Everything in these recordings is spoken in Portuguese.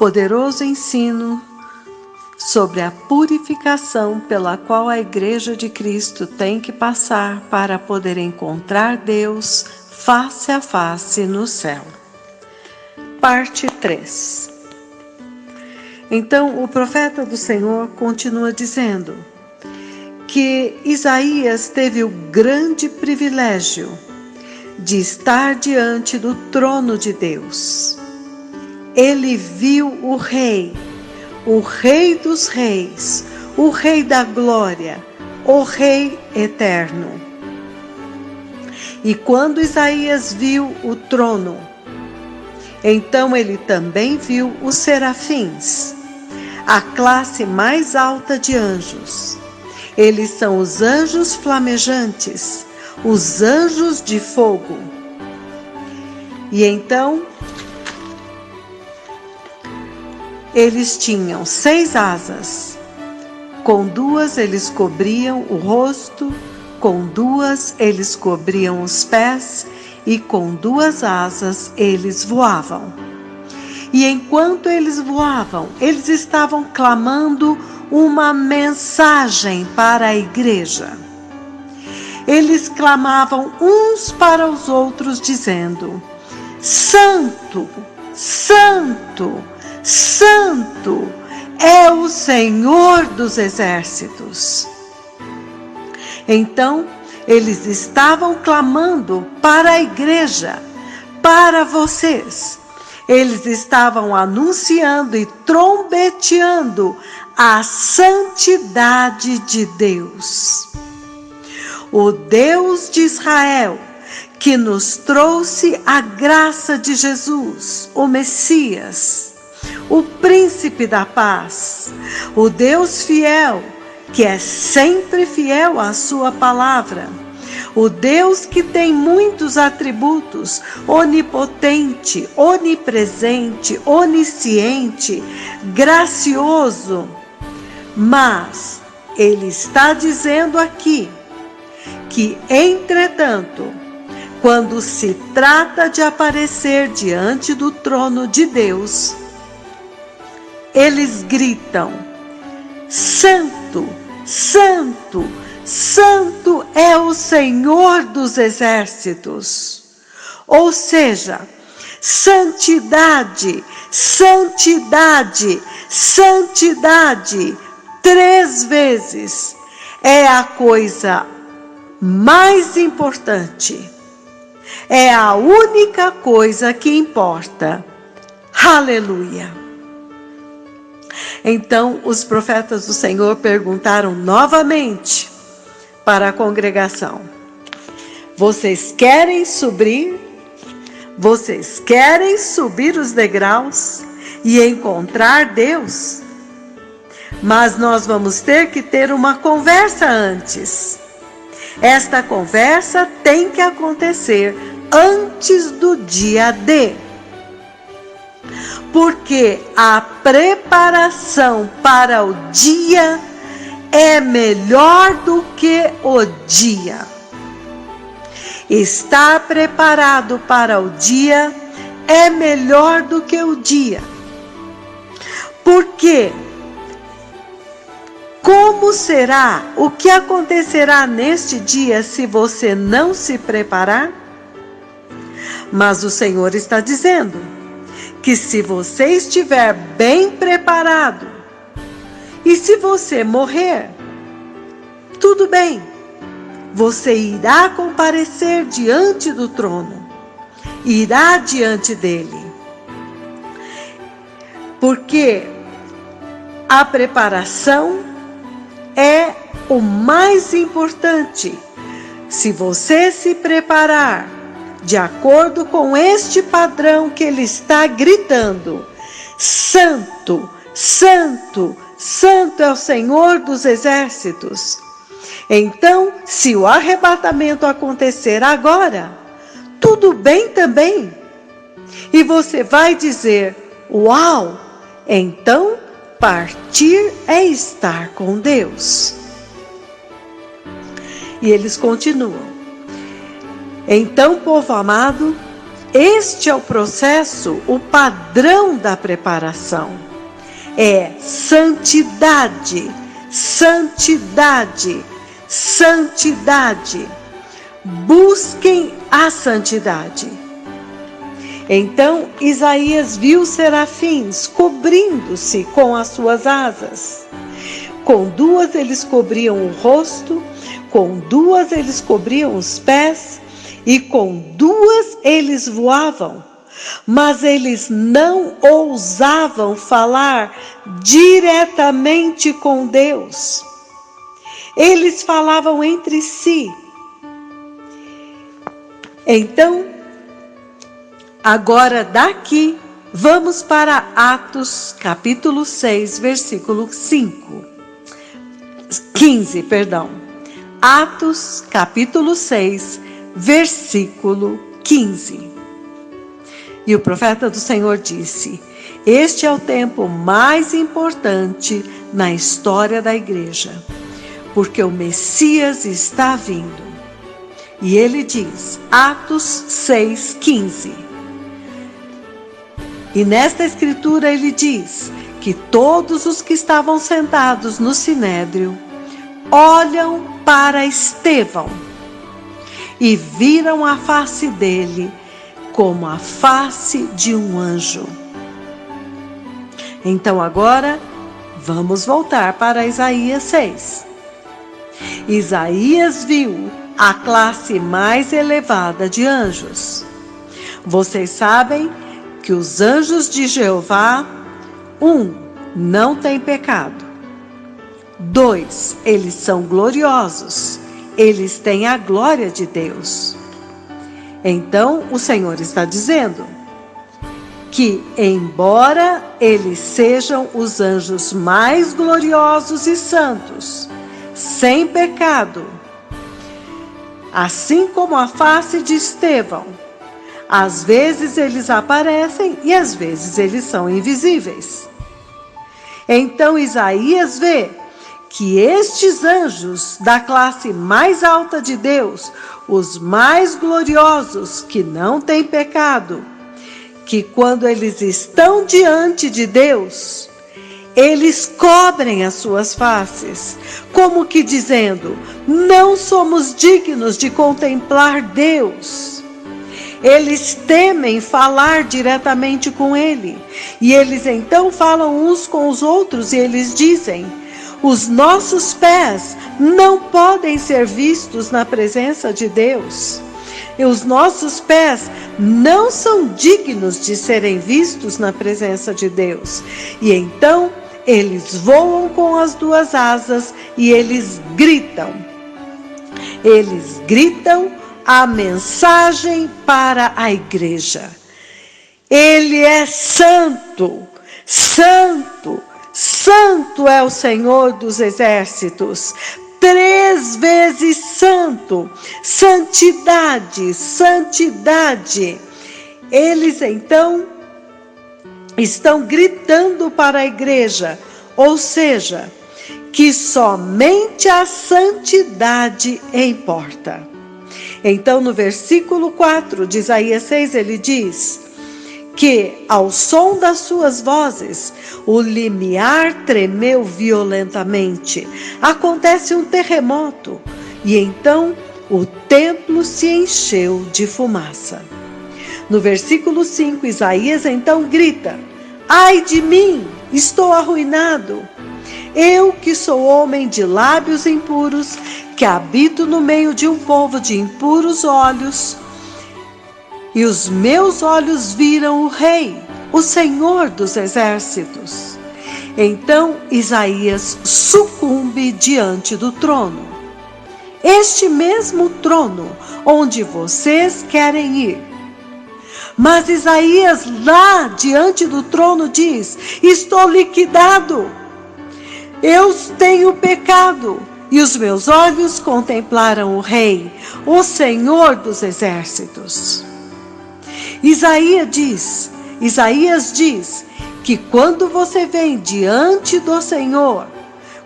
poderoso ensino sobre a purificação pela qual a Igreja de Cristo tem que passar para poder encontrar Deus face a face no céu. Parte 3. Então, o profeta do Senhor continua dizendo que Isaías teve o grande privilégio de estar diante do trono de Deus. Ele viu o Rei dos Reis, o Rei da Glória, o Rei eterno. E quando Isaías viu o trono, então ele também viu os serafins, a classe mais alta de anjos. Eles são os anjos flamejantes, os anjos de fogo. E então, eles tinham 6 asas. Com 2 eles cobriam o rosto, com 2 eles cobriam os pés, e com 2 asas eles voavam. E enquanto eles voavam, eles estavam clamando uma mensagem para a igreja. Eles clamavam uns para os outros, dizendo: Santo, Santo, Santo é o Senhor dos exércitos. Então, eles estavam clamando para a igreja, para vocês. Eles estavam anunciando e trombeteando a santidade de Deus. O Deus de Israel, que nos trouxe a graça de Jesus, o Messias, o Príncipe da Paz, o Deus fiel, que é sempre fiel à sua palavra, o Deus que tem muitos atributos, onipotente, onipresente, onisciente, gracioso. Mas ele está dizendo aqui que, entretanto, quando se trata de aparecer diante do trono de Deus, eles gritam: Santo, Santo, Santo é o Senhor dos exércitos. Ou seja, santidade, santidade, santidade, 3 vezes é a coisa mais importante. É a única coisa que importa. Aleluia! Então os profetas do Senhor perguntaram novamente para a congregação: vocês querem subir? Vocês querem subir os degraus e encontrar Deus? Mas nós vamos ter que ter uma conversa antes. Esta conversa tem que acontecer antes do dia D. Porque a preparação para o dia é melhor do que o dia. Estar preparado para o dia é melhor do que o dia. Porque como será? O que acontecerá neste dia se você não se preparar? Mas o Senhor está dizendo que se você estiver bem preparado, e se você morrer, tudo bem, você irá comparecer diante do trono, irá diante dele. Porque a preparação é o mais importante. Se você se preparar de acordo com este padrão que ele está gritando: Santo, Santo, Santo é o Senhor dos exércitos. Então, se o arrebatamento acontecer agora, tudo bem também. E você vai dizer: uau, então partir é estar com Deus. E eles continuam: então, povo amado, Este é o processo, o padrão da preparação. É santidade, santidade, santidade. Busquem a santidade. Então Isaías viu serafins cobrindo-se com as suas asas. Com duas eles cobriam o rosto, com duas eles cobriam os pés, e com duas eles voavam. Mas eles não ousavam falar diretamente com Deus. Eles falavam entre si. Então, agora daqui, vamos para Atos, capítulo 6, versículo 15. Atos, capítulo 6, versículo 15. E o profeta do Senhor disse: este é o tempo mais importante na história da igreja, porque o Messias está vindo. E ele diz, Atos 6,15. E nesta escritura ele diz que todos os que estavam sentados no sinédrio olham para Estevão e viram a face dele como a face de um anjo. Então agora vamos voltar para Isaías 6. Isaías viu a classe mais elevada de anjos. Vocês sabem que os anjos de Jeová, 1, não têm pecado. 2, eles são gloriosos. Eles têm a glória de Deus. Então o Senhor está dizendo que, embora eles sejam os anjos mais gloriosos e santos, sem pecado, assim como a face de Estevão, às vezes eles aparecem e às vezes eles são invisíveis. Então Isaías vê que estes anjos da classe mais alta de Deus, os mais gloriosos, que não têm pecado, que quando eles estão diante de Deus, eles cobrem as suas faces, como que dizendo, não somos dignos de contemplar Deus. Eles temem falar diretamente com Ele, e eles então falam uns com os outros, e eles dizem, os nossos pés não podem ser vistos na presença de Deus. E os nossos pés não são dignos de serem vistos na presença de Deus. E então eles voam com as duas asas e eles gritam. Eles gritam a mensagem para a igreja. Ele é santo, santo, santo é o Senhor dos exércitos. 3 vezes santo, santidade, santidade. Eles então estão gritando para a igreja, ou seja, que somente a santidade importa. Então no versículo 4 de Isaías 6 ele diz que ao som das suas vozes, o limiar tremeu violentamente. Acontece um terremoto e então o templo se encheu de fumaça. No versículo 5, Isaías então grita, ai de mim, estou arruinado. Eu que sou homem de lábios impuros, que habito no meio de um povo de impuros olhos, e os meus olhos viram o Rei, o Senhor dos exércitos. Então Isaías sucumbe diante do trono. Este mesmo trono onde vocês querem ir. Mas Isaías lá diante do trono diz, estou liquidado. Eu tenho pecado. E os meus olhos contemplaram o Rei, o Senhor dos exércitos. Isaías diz que quando você vem diante do Senhor,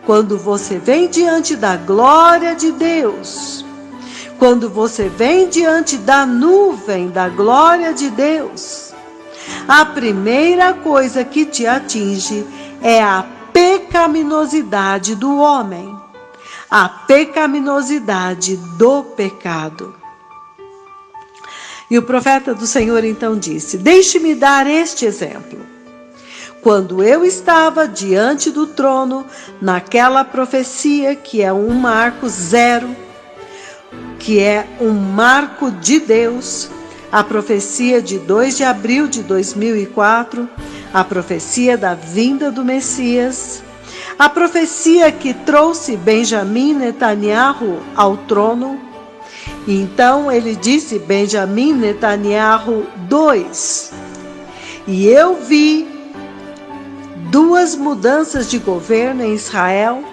quando você vem diante da glória de Deus, quando você vem diante da nuvem da glória de Deus, a primeira coisa que te atinge é a pecaminosidade do homem, a pecaminosidade do pecado. E o profeta do Senhor então disse: deixe-me dar este exemplo. Quando eu estava diante do trono, naquela profecia que é um marco zero, que é um marco de Deus, a profecia de 2 de abril de 2004, a profecia da vinda do Messias, a profecia que trouxe Benjamim Netanyahu ao trono. Então ele disse, Benjamim Netanyahu 2, e eu vi 2 mudanças de governo em Israel,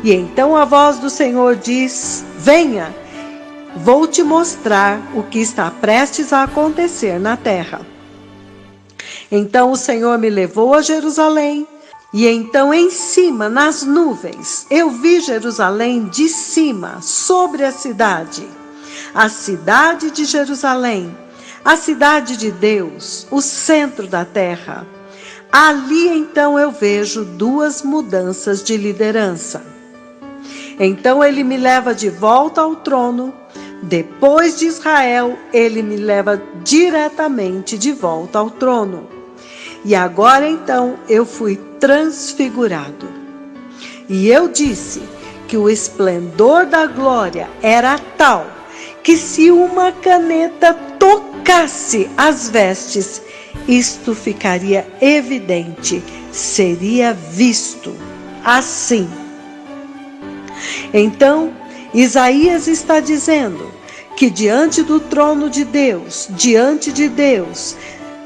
e então a voz do Senhor diz: venha, vou te mostrar o que está prestes a acontecer na terra. Então o Senhor me levou a Jerusalém, e então em cima, nas nuvens, eu vi Jerusalém de cima, sobre a cidade de Jerusalém, a cidade de Deus, o centro da terra. Ali então eu vejo 2 mudanças de liderança. Então ele me leva de volta ao trono. Depois de Israel, ele me leva diretamente de volta ao trono. E agora então eu fui transfigurado. E eu disse que o esplendor da glória era tal que se uma caneta tocasse as vestes, isto ficaria evidente, seria visto assim. Então, Isaías está dizendo que diante do trono de Deus,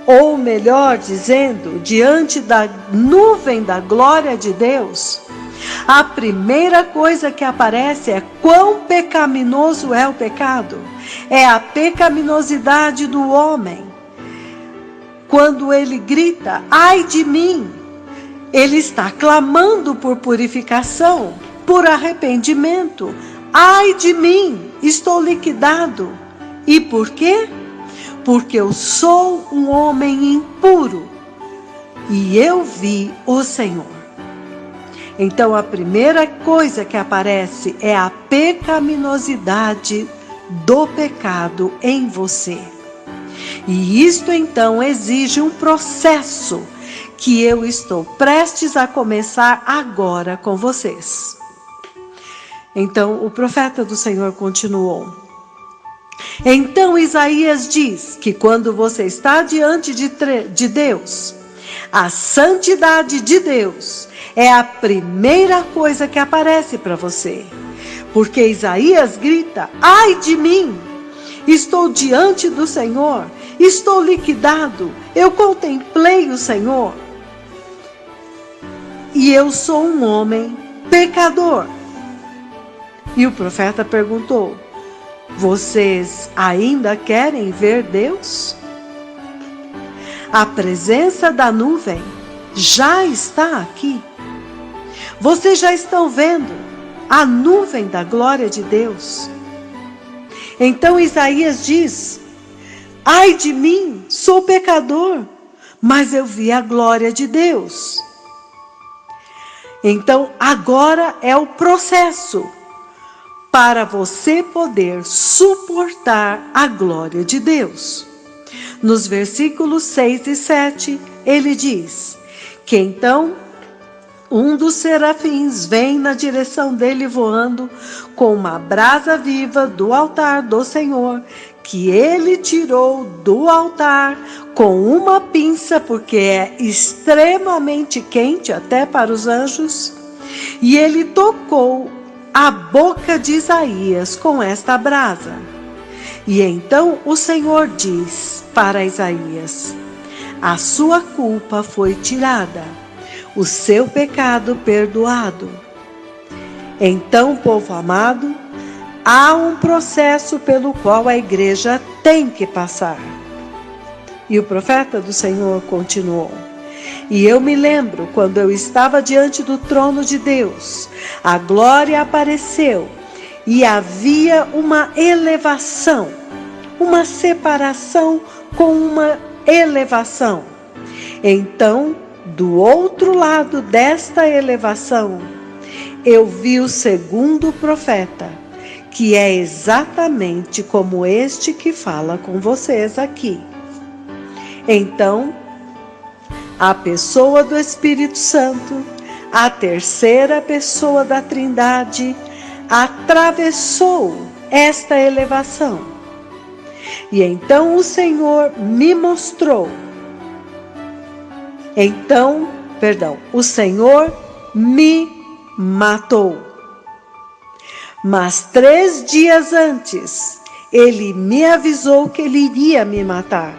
ou melhor dizendo, diante da nuvem da glória de Deus, a primeira coisa que aparece é quão pecaminoso é o pecado. É a pecaminosidade do homem. Quando ele grita, ai de mim, ele está clamando por purificação, por arrependimento. Ai de mim, estou liquidado. E por quê? Porque eu sou um homem impuro e eu vi o Senhor. Então a primeira coisa que aparece é a pecaminosidade do pecado em você. E isto então exige um processo que eu estou prestes a começar agora com vocês. Então o profeta do Senhor continuou. Então Isaías diz que quando você está diante de Deus, a santidade de Deus é a primeira coisa que aparece para você. Porque Isaías grita, ai de mim, estou diante do Senhor, estou liquidado, eu contemplei o Senhor. E eu sou um homem pecador. E o profeta perguntou, vocês ainda querem ver Deus? A presença da nuvem já está aqui. Vocês já estão vendo a nuvem da glória de Deus. Então Isaías diz, ai de mim, sou pecador, mas eu vi a glória de Deus. Então agora é o processo para você poder suportar a glória de Deus. Nos versículos 6 e 7, ele diz que então um dos serafins vem na direção dele voando com uma brasa viva do altar do Senhor, que ele tirou do altar com uma pinça, porque é extremamente quente até para os anjos, e ele tocou a boca de Isaías com esta brasa. E então o Senhor diz para Isaías, a sua culpa foi tirada, o seu pecado perdoado. Então, povo amado, há um processo pelo qual a igreja tem que passar. E o profeta do Senhor continuou, e eu me lembro quando eu estava diante do trono de Deus, a glória apareceu, e havia uma elevação, uma separação com uma elevação. Então, do outro lado desta elevação, eu vi o segundo profeta, que é exatamente como este que fala com vocês aqui. Então, a pessoa do Espírito Santo, a terceira pessoa da Trindade, atravessou esta elevação. E então o Senhor me mostrou. O Senhor me matou. Mas 3 dias antes, Ele me avisou que Ele iria me matar.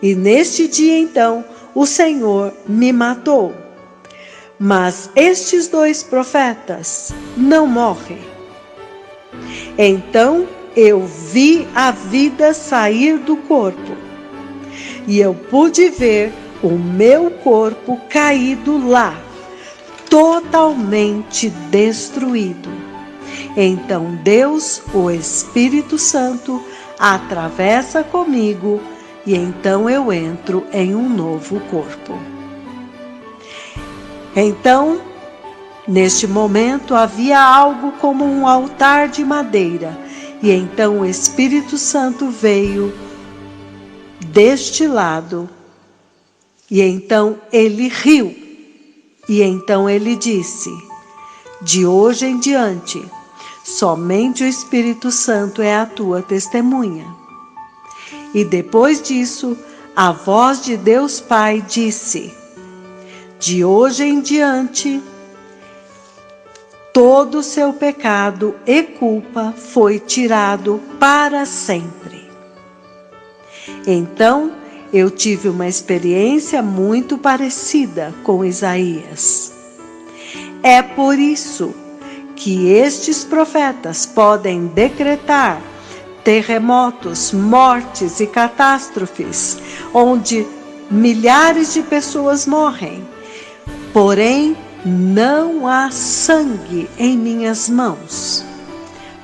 E neste dia, então, o Senhor me matou. Mas estes 2 profetas não morrem. Então eu vi a vida sair do corpo. E eu pude ver o meu corpo caído lá, totalmente destruído. Então Deus, o Espírito Santo, atravessa comigo e então eu entro em um novo corpo. Então, neste momento havia algo como um altar de madeira, e então o Espírito Santo veio deste lado, e então ele riu, e então ele disse: de hoje em diante, somente o Espírito Santo é a tua testemunha. E depois disso, a voz de Deus Pai disse: de hoje em diante, todo o seu pecado e culpa foi tirado para sempre. Então, eu tive uma experiência muito parecida com Isaías. É por isso que estes profetas podem decretar terremotos, mortes e catástrofes, onde milhares de pessoas morrem. Porém, não há sangue em minhas mãos.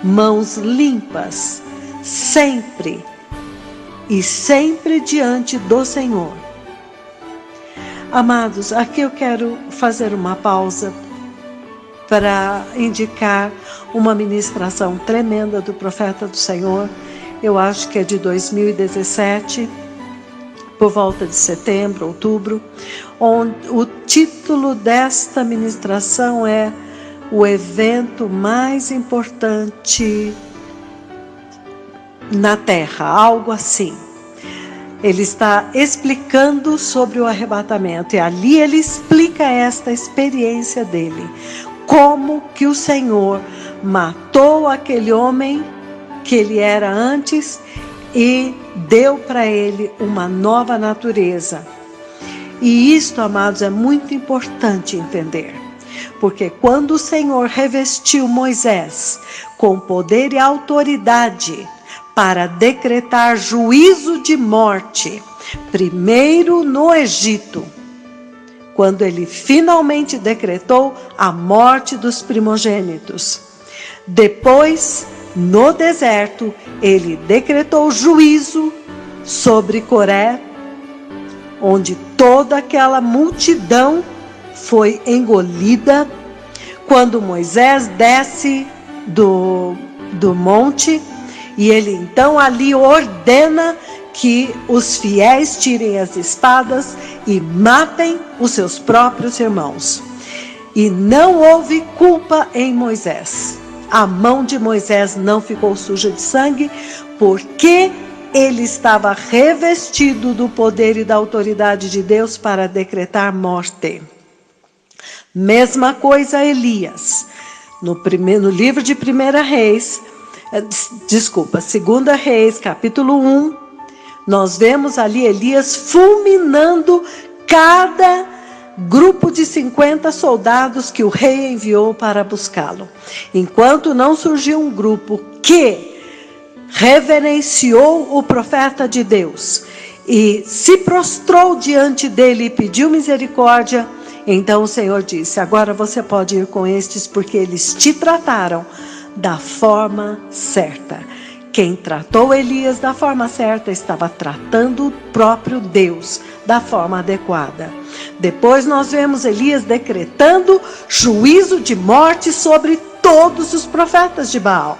Mãos limpas, sempre e sempre diante do Senhor. Amados, aqui eu quero fazer uma pausa para indicar uma ministração tremenda do profeta do Senhor. Eu acho que é de 2017, por volta de setembro, outubro, onde o título desta ministração é o evento mais importante na Terra, algo assim. Ele está explicando sobre o arrebatamento, e ali ele explica esta experiência dele, como que o Senhor matou aquele homem que ele era antes e deu para ele uma nova natureza. E isto, amados, é muito importante entender, porque quando o Senhor revestiu Moisés com poder e autoridade para decretar juízo de morte, primeiro no Egito, quando ele finalmente decretou a morte dos primogênitos, depois no deserto ele decretou juízo sobre Coré, onde toda aquela multidão foi engolida. Quando Moisés desce do monte, e ele então ali ordena que os fiéis tirem as espadas e matem os seus próprios irmãos. E não houve culpa em Moisés. A mão de Moisés não ficou suja de sangue, porque ele estava revestido do poder e da autoridade de Deus para decretar morte. Mesma coisa Elias. No livro de 2 Reis, capítulo 1, nós vemos ali Elias fulminando cada grupo de 50 soldados que o rei enviou para buscá-lo. Enquanto não surgiu um grupo que reverenciou o profeta de Deus e se prostrou diante dele e pediu misericórdia, então o Senhor disse: agora você pode ir com estes, porque eles te trataram da forma certa. Quem tratou Elias da forma certa estava tratando o próprio Deus da forma adequada. Depois nós vemos Elias decretando juízo de morte sobre todos os profetas de Baal.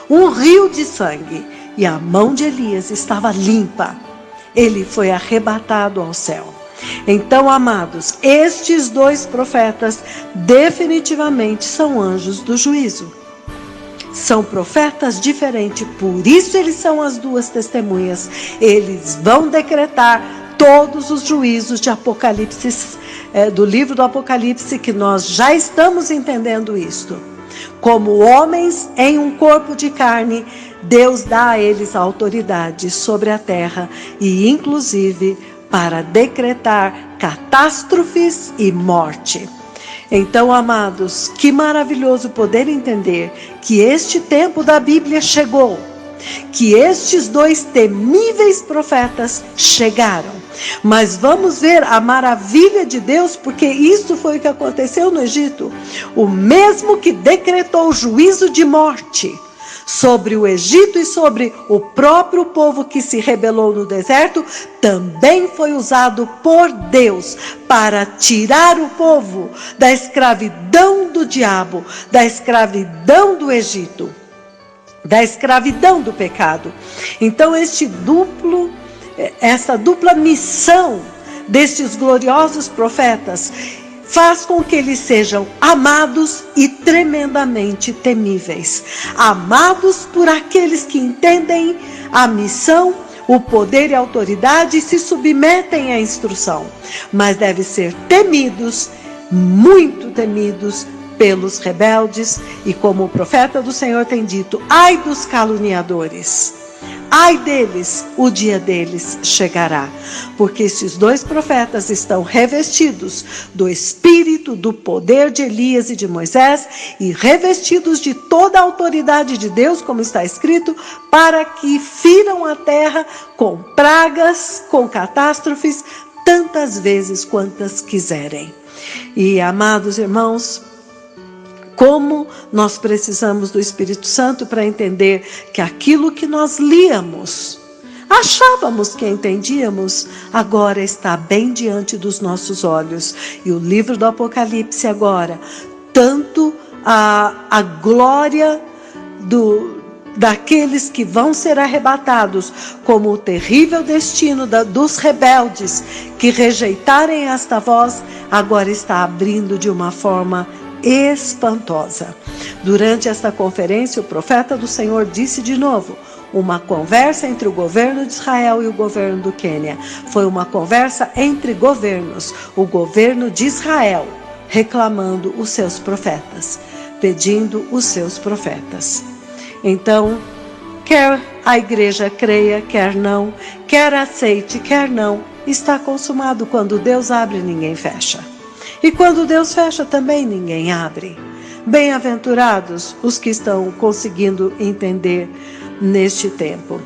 Um rio de sangue, e a mão de Elias estava limpa. Ele foi arrebatado ao céu. Então, amados, estes dois profetas definitivamente são anjos do juízo. São profetas diferentes, por isso eles são as duas testemunhas. Eles vão decretar todos os juízos de Apocalipse, do livro do Apocalipse, que nós já estamos entendendo isto. Como homens em um corpo de carne, Deus dá a eles a autoridade sobre a terra e inclusive para decretar catástrofes e morte. Então, amados, que maravilhoso poder entender que este tempo da Bíblia chegou, que estes dois temíveis profetas chegaram. Mas vamos ver a maravilha de Deus, porque isso foi o que aconteceu no Egito. O mesmo que decretou juízo de morte sobre o Egito e sobre o próprio povo que se rebelou no deserto, também foi usado por Deus para tirar o povo da escravidão do diabo, da escravidão do Egito, da escravidão do pecado. Então essa dupla missão destes gloriosos profetas faz com que eles sejam amados e tremendamente temíveis. Amados por aqueles que entendem a missão, o poder e a autoridade e se submetem à instrução. Mas devem ser temidos, muito temidos, pelos rebeldes. E como o profeta do Senhor tem dito, ai dos caluniadores. Ai deles, o dia deles chegará, porque esses dois profetas estão revestidos do espírito, do poder de Elias e de Moisés e revestidos de toda a autoridade de Deus, como está escrito, para que firam a terra com pragas, com catástrofes, tantas vezes quantas quiserem. E, amados irmãos, como nós precisamos do Espírito Santo para entender que aquilo que nós líamos, achávamos que entendíamos, agora está bem diante dos nossos olhos. E o livro do Apocalipse agora, tanto a glória daqueles que vão ser arrebatados, como o terrível destino dos rebeldes que rejeitarem esta voz, agora está abrindo de uma forma espantosa. Durante esta conferência, o profeta do Senhor disse de novo, uma conversa entre o governo de Israel e o governo do Quênia. Foi uma conversa entre governos, o governo de Israel reclamando os seus profetas, pedindo os seus profetas. Então, quer a igreja creia, quer não, quer aceite, quer não, está consumado. Quando Deus abre, ninguém fecha. E quando Deus fecha, também ninguém abre. Bem-aventurados os que estão conseguindo entender neste tempo.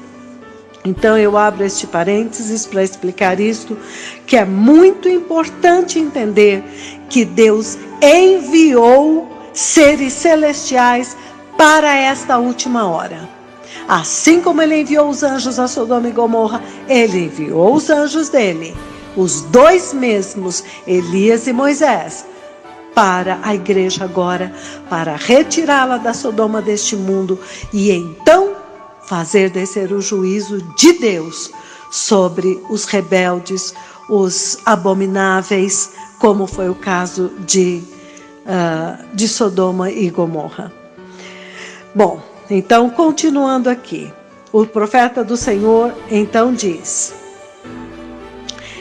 Então eu abro este parênteses para explicar isto, que é muito importante entender que Deus enviou seres celestiais para esta última hora. Assim como Ele enviou os anjos a Sodoma e Gomorra, Ele enviou os anjos dele, os dois mesmos, Elias e Moisés, para a igreja agora, para retirá-la da Sodoma deste mundo e então fazer descer o juízo de Deus sobre os rebeldes, os abomináveis, como foi o caso de Sodoma e Gomorra. Bom, então continuando aqui, o profeta do Senhor então diz: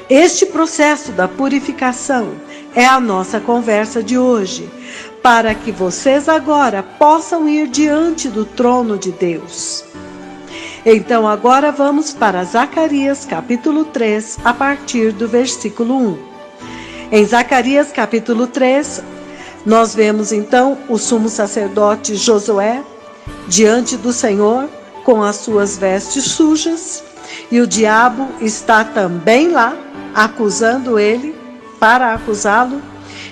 este processo da purificação é a nossa conversa de hoje, para que vocês agora possam ir diante do trono de Deus. Então agora vamos para Zacarias capítulo 3, a partir do versículo 1. Em Zacarias capítulo 3, nós vemos então o sumo sacerdote Josué diante do Senhor com as suas vestes sujas, e o diabo está também lá, acusando ele, para acusá-lo.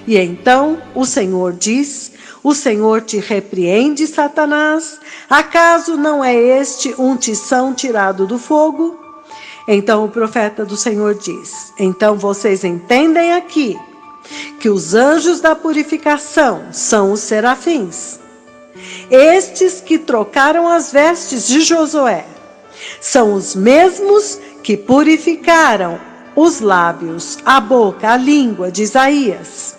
E então o Senhor diz: O Senhor te repreende, Satanás? Acaso não é este um tição tirado do fogo? Então o profeta do Senhor diz: então vocês entendem aqui que os anjos da purificação são os serafins. Estes que trocaram as vestes de Josué são os mesmos que purificaram os lábios, a boca, a língua de Isaías.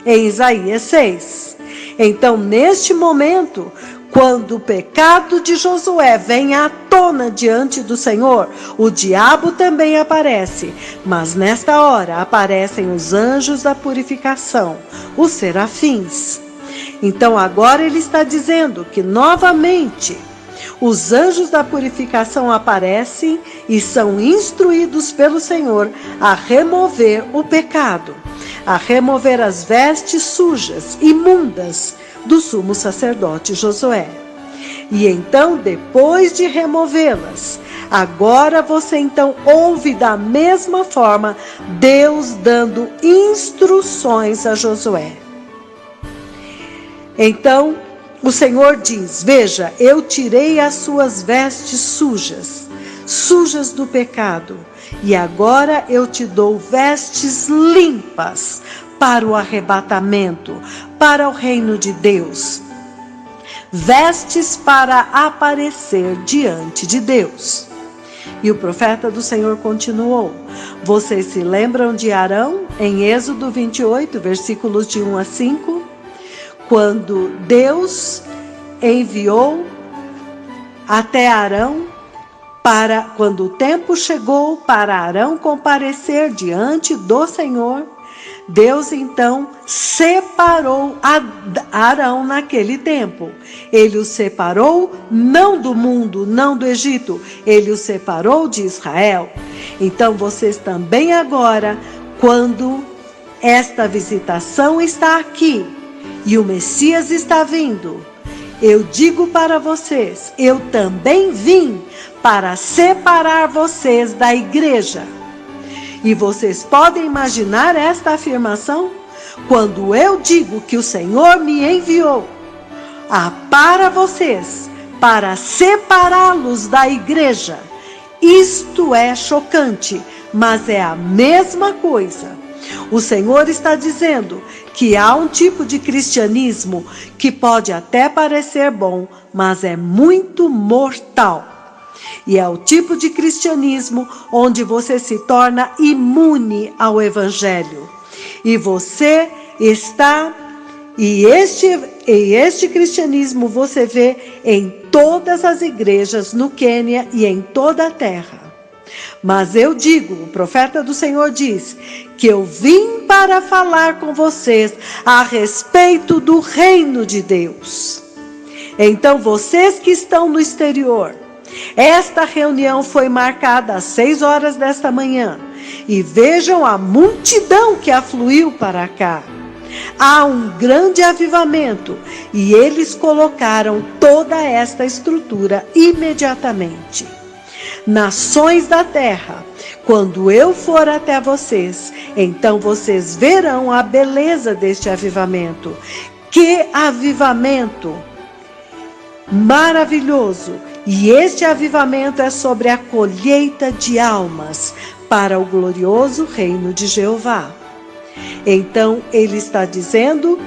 Em Isaías 6. Então, neste momento, quando o pecado de Josué vem à tona diante do Senhor, o diabo também aparece, mas nesta hora aparecem os anjos da purificação, os serafins. Então agora ele está dizendo que novamente os anjos da purificação aparecem e são instruídos pelo Senhor a remover o pecado, a remover as vestes sujas, imundas do sumo sacerdote Josué. E então, depois de removê-las, agora você então ouve da mesma forma Deus dando instruções a Josué. Então, o Senhor diz: veja, eu tirei as suas vestes sujas, sujas do pecado, e agora eu te dou vestes limpas para o arrebatamento, para o reino de Deus. Vestes para aparecer diante de Deus. E o profeta do Senhor continuou: vocês se lembram de Arão, em Êxodo 28, versículos de 1 a 5? Quando Deus enviou até Arão, quando o tempo chegou para Arão comparecer diante do Senhor, Deus então separou Arão naquele tempo. Ele o separou não do mundo, não do Egito, ele o separou de Israel. Então vocês também agora, quando esta visitação está aqui, e o Messias está vindo, eu digo para vocês, eu também vim para separar vocês da igreja. E vocês podem imaginar esta afirmação? Quando eu digo que o Senhor me enviou para vocês, para separá-los da igreja, isto é chocante, mas é a mesma coisa. O Senhor está dizendo que há um tipo de cristianismo que pode até parecer bom, mas é muito mortal. E é o tipo de cristianismo onde você se torna imune ao Evangelho. E você está... E este cristianismo você vê em todas as igrejas no Quênia e em toda a terra. Mas eu digo, o profeta do Senhor diz, que eu vim para falar com vocês a respeito do reino de Deus. Então, vocês que estão no exterior, esta reunião foi marcada às 6 horas desta manhã. E vejam a multidão que afluiu para cá. Há um grande avivamento e eles colocaram toda esta estrutura imediatamente. Nações da terra, quando eu for até vocês, então vocês verão a beleza deste avivamento. Que avivamento maravilhoso! E este avivamento é sobre a colheita de almas para o glorioso reino de Jeová. Então ele está dizendo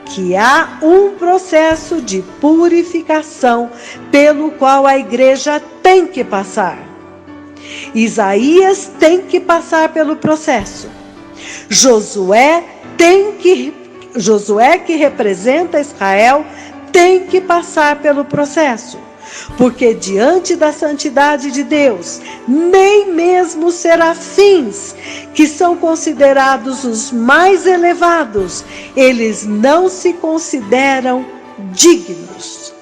que há um processo de purificação pelo qual a igreja tem que passar. Isaías tem que passar pelo processo. Josué que representa Israel tem que passar pelo processo. Porque diante da santidade de Deus, nem mesmo os serafins, que são considerados os mais elevados, eles não se consideram dignos.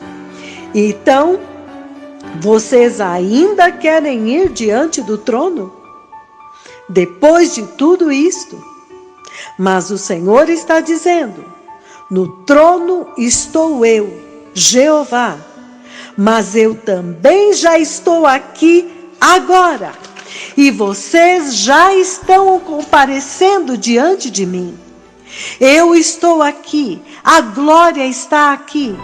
Então, vocês ainda querem ir diante do trono? Depois de tudo isto? Mas o Senhor está dizendo: no trono estou eu, Jeová. Mas eu também já estou aqui agora, e vocês já estão comparecendo diante de mim. Eu estou aqui, a glória está aqui.